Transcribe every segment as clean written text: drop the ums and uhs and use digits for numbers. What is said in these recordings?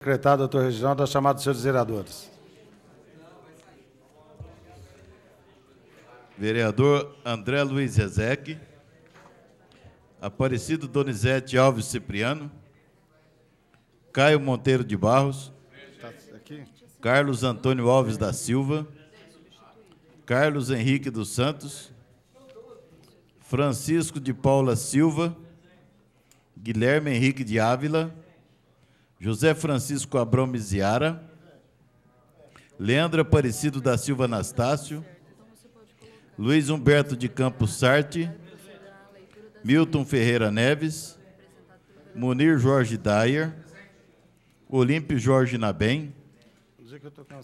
secretário, doutor Reginaldo, a chamada dos senhores vereadores. Vereador André Luiz Rezec, Aparecido Donizete Alves Cipriano, Caio Monteiro de Barros, Carlos Antônio Alves da Silva, Carlos Henrique dos Santos, Francisco de Paula Silva, Guilherme Henrique de Ávila, José Francisco Abrão Miziara, Leandro Aparecido da Silva Anastácio, Luiz Humberto de Campos Sarte, Milton Ferreira Neves, Munir Jorge Dyer, Olímpio Jorge Nabem,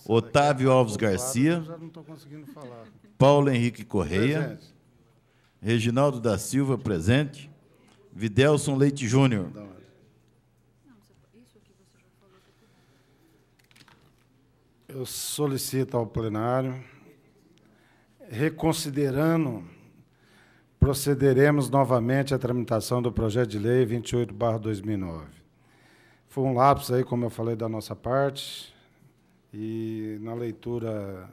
Otávio Alves Garcia, Paulo Henrique Correia, Reginaldo da Silva, presente, Videlson Leite Júnior. Eu solicito ao plenário, reconsiderando, procederemos novamente à tramitação do projeto de lei 28/2009. Foi um lapso aí, como eu falei, da nossa parte, e na leitura,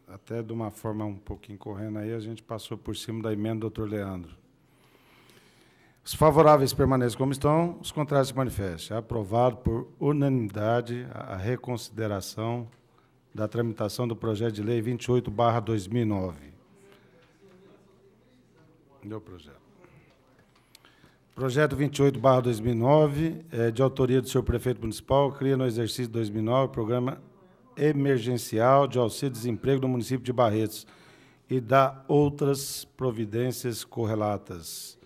até de uma forma um pouquinho correndo aí, a gente passou por cima da emenda do doutor Leandro. Os favoráveis permaneçam como estão, os contrários se manifestem. É aprovado por unanimidade a reconsideração da tramitação do projeto de lei 28/2009. Meu projeto. Projeto 28/2009 é de autoria do senhor prefeito municipal, cria no exercício de 2009 o programa emergencial de auxílio-desemprego no município de Barretos e dá outras providências correlatas.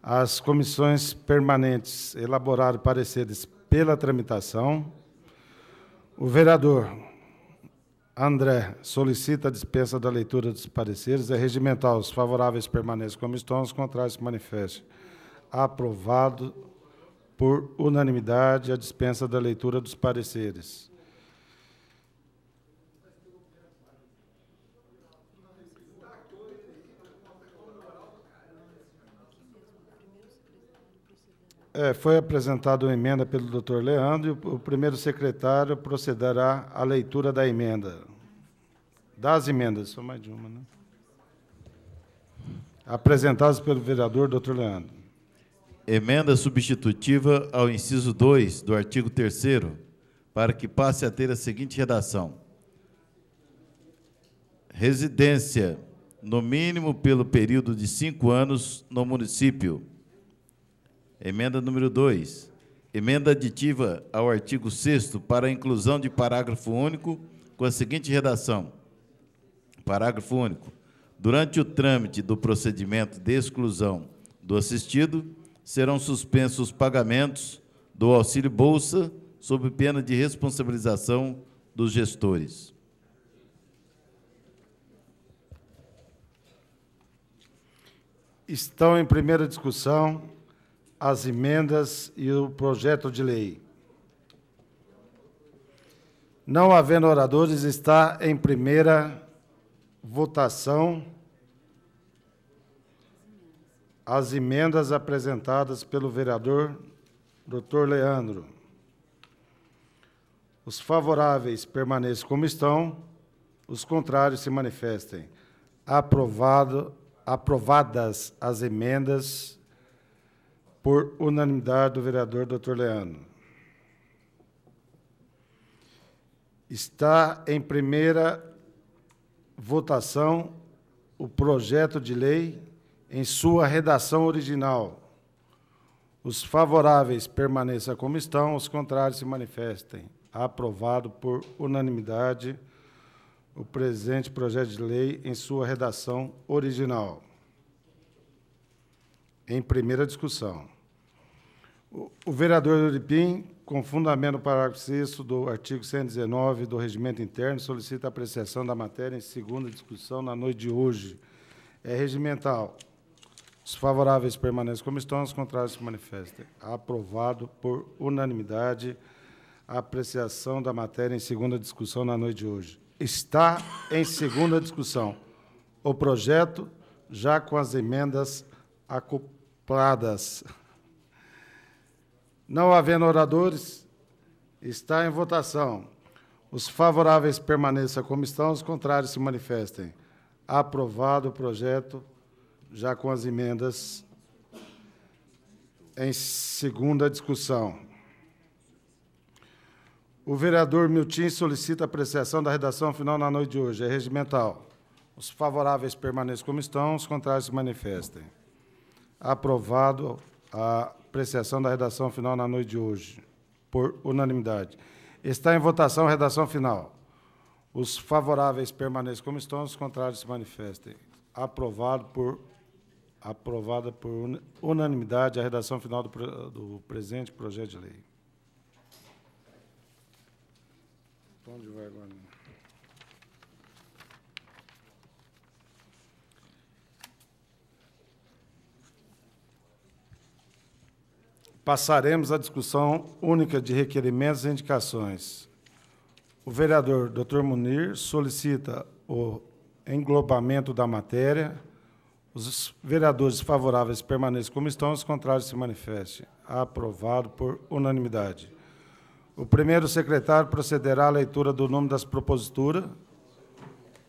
As comissões permanentes elaboraram pareceres pela tramitação. O vereador André solicita a dispensa da leitura dos pareceres. É regimental. Os favoráveis permaneçam como estão, os contrários se manifestem. Aprovado por unanimidade a dispensa da leitura dos pareceres. Foi apresentada uma emenda pelo doutor Leandro e o primeiro secretário procederá à leitura da emenda. Das emendas, só mais de uma, né? Apresentadas pelo vereador doutor Leandro. Emenda substitutiva ao inciso 2 do artigo 3º, para que passe a ter a seguinte redação: residência, no mínimo pelo período de 5 anos no município. Emenda número 2. Emenda aditiva ao artigo 6º para a inclusão de parágrafo único com a seguinte redação. Parágrafo único. Durante o trâmite do procedimento de exclusão do assistido, serão suspensos os pagamentos do auxílio-bolsa sob pena de responsabilização dos gestores. Estão em primeira discussão as emendas e o projeto de lei. Não havendo oradores, está em primeira votação as emendas apresentadas pelo vereador doutor Leandro. Os favoráveis permaneçam como estão, os contrários se manifestem. Aprovadas as emendas por unanimidade do vereador doutor Leandro. Está em primeira votação o projeto de lei em sua redação original. Os favoráveis permaneçam como estão, os contrários se manifestem. Aprovado por unanimidade o presente projeto de lei em sua redação original. Em primeira discussão. O vereador Euripim, com fundamento no parágrafo 6º do artigo 119 do Regimento Interno, solicita a apreciação da matéria em segunda discussão na noite de hoje. É regimental. Os favoráveis permanecem como estão, os contrários se manifestem. Aprovado por unanimidade a apreciação da matéria em segunda discussão na noite de hoje. Está em segunda discussão o projeto, já com as emendas acopladas. Não havendo oradores, Está em votação. Os favoráveis permaneçam como estão, os contrários se manifestem. Aprovado o projeto, já com as emendas em segunda discussão. O vereador Miltim solicita a apreciação da redação final na noite de hoje. É regimental. Os favoráveis permaneçam como estão, os contrários se manifestem. Aprovado a apreciação da redação final na noite de hoje, por unanimidade. Está em votação a redação final. Os favoráveis permaneçam como estão, os contrários se manifestem. Aprovada por unanimidade a redação final do presente projeto de lei. Onde vai agora? Passaremos à discussão única de requerimentos e indicações. O vereador Dr. Munir solicita o englobamento da matéria. Os vereadores favoráveis permaneçam como estão, os contrários se manifestem. Aprovado por unanimidade. O primeiro secretário procederá à leitura do nome das proposituras.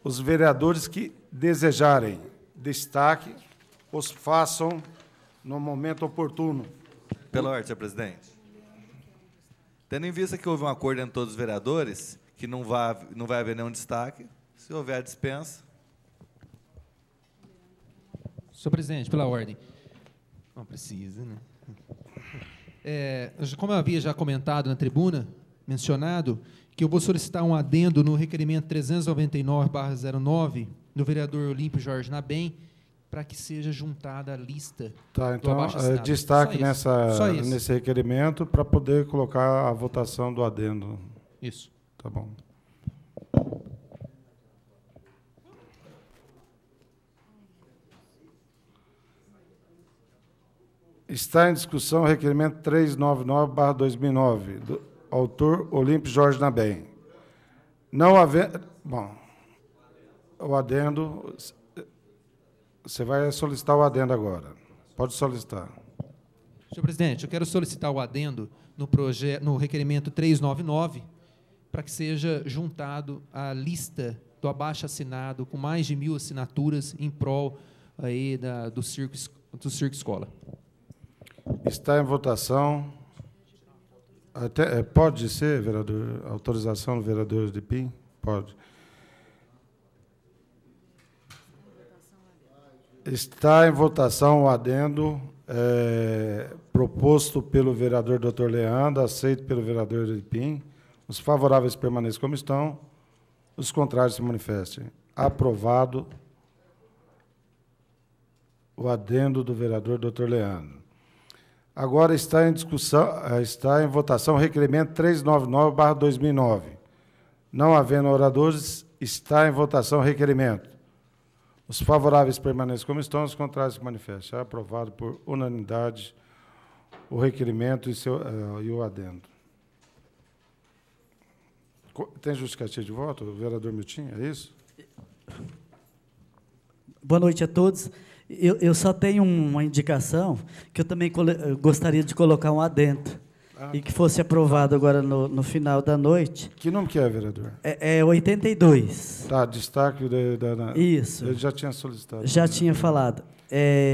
Os vereadores que desejarem destaque, os façam no momento oportuno. Pela ordem, senhor presidente. Tendo em vista que houve um acordo entre todos os vereadores, que não vai haver nenhum destaque, se houver a dispensa. Senhor presidente, pela ordem. Não precisa, né? Como eu havia já comentado na tribuna, mencionado, que eu vou solicitar um adendo no requerimento 399/09 do vereador Olímpio Jorge Nabem, para que seja juntada a lista Tá, do então, abaixo-assinado. destaque Só isso. nesse requerimento para poder colocar a votação do adendo. Isso. Tá bom. Está em discussão o requerimento 399/2009, do autor Olímpio Jorge Nabem. Não havendo... Bom, o adendo... Você vai solicitar o adendo agora. Pode solicitar. Senhor presidente, eu quero solicitar o adendo no requerimento 399, para que seja juntado a lista do abaixo-assinado com mais de 1.000 assinaturas em prol aí do Circo Escola. Está em votação. Pode ser, vereador, autorização do vereador de PIN? Pode. Está em votação o adendo proposto pelo vereador Dr. Leandro, aceito pelo vereador de PIN. Os favoráveis permaneçam como estão, os contrários se manifestem. Aprovado o adendo do vereador Dr. Leandro. Agora está em votação o requerimento 399/2009. Não havendo oradores, está em votação o requerimento. Os favoráveis permaneçam como estão, os contrários se manifestem. É aprovado por unanimidade o requerimento e o adendo. Tem justificativa de voto, o vereador Miltim, é isso? Boa noite a todos. Eu só tenho uma indicação, que eu também gostaria de colocar um adendo, e que fosse aprovado agora no final da noite. Que nome que é, vereador? É 82. Tá, destaque Isso. Ele já tinha solicitado. Já tinha falado.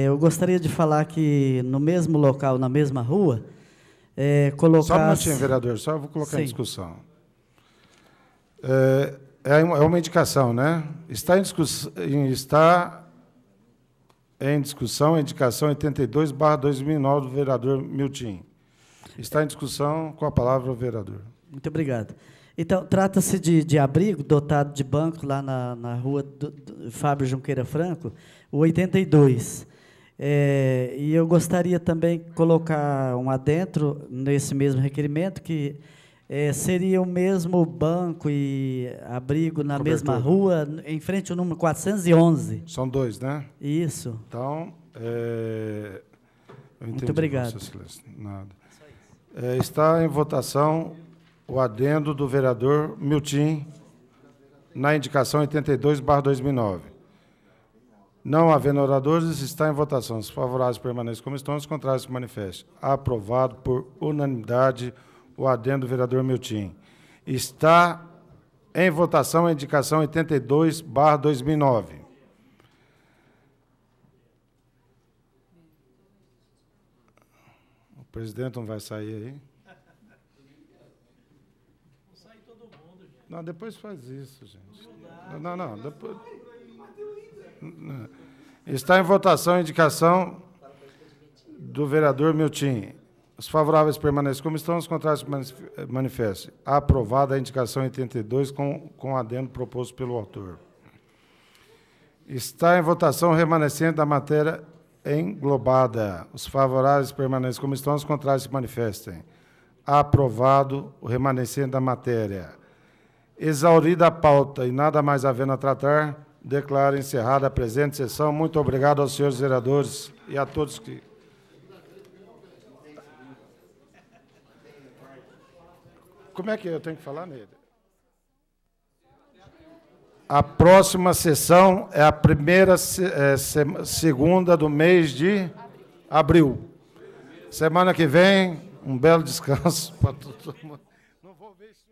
Eu gostaria de falar que no mesmo local, na mesma rua, colocar... Só um minutinho, vereador, só eu vou colocar em discussão. É uma indicação, né? Está em discussão a indicação 82/2009 do vereador Miltim. Está em discussão, com a palavra o vereador. Muito obrigado. Então, trata-se de abrigo dotado de banco lá na rua do Fábio Junqueira Franco, o 82. E eu gostaria também de colocar um adentro nesse mesmo requerimento, que seria o mesmo banco e abrigo na mesma rua, em frente ao número 411. São dois, né? Isso. Então, eu entendi. Muito obrigado. Nada. Está em votação o adendo do vereador Miltim na indicação 82/2009. Não havendo oradores, está em votação. Os favoráveis permaneçam como estão, os contrários se manifestem. Aprovado por unanimidade o adendo do vereador Miltim. Está em votação a indicação 82/2009. O presidente não vai sair aí? Não, depois faz isso, gente. Não, depois... Está em votação a indicação do vereador Miltim. Os favoráveis permanecem como estão, os contrários manifestem. Aprovada a indicação 82 com adendo proposto pelo autor. Está em votação o remanescente da matéria englobada. Os favoráveis permanecem como estão, os contrários se manifestem. Aprovado o remanescente da matéria. Exaurida a pauta e nada mais havendo a tratar, declaro encerrada a presente sessão. Muito obrigado aos senhores vereadores e a todos que... Como é que eu tenho que falar nele? A próxima sessão é a primeira segunda do mês de abril. Semana que vem, um belo descanso para todo mundo. Não vou ver se